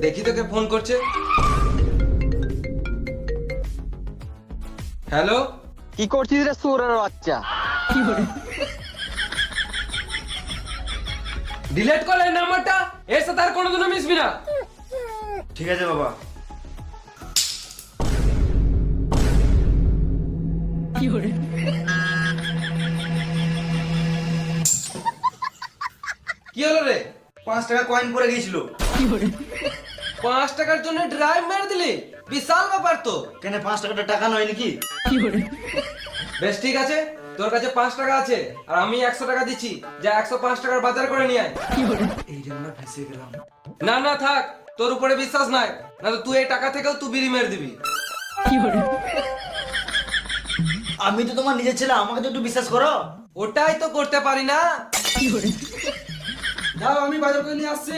দেখি তোকে ফোন করছে। হ্যালো, কি করছিস রে সুরের বাচ্চা? ডিলিট কর এই নাম্বারটা, এর সাথে আর কোনোদিনও মিশবি না। ঠিক আছে বাবা। কি হলো রে? 5 টাকা কয়েন পড়ে গিয়েছিল। 5 টাকার জন্য ড্রাইভ মেরে দিলি? বিশাল ব্যাপার তো। কেন 5 টাকাটা টাকা নয় নাকি? বেশ ঠিক আছে, তোর কাছে 5 টাকা আছে আর আমি 100 টাকা দিচ্ছি, যা 105 টাকার বাজার করে নিয়ে আয়। এই জন্য ফেসে গেলাম। না না থাক, তোর উপরে বিশ্বাস নাই, না তো তুই এই টাকা থেকেও তুই বিড়ি মেরে দিবি। আমি তো তোমার নিজের ছেলে, আমাকে তো একটু বিশ্বাস করো। ওটাই তো করতে পারি না। যাও, আমি বাজার করে নিয়ে আসছি।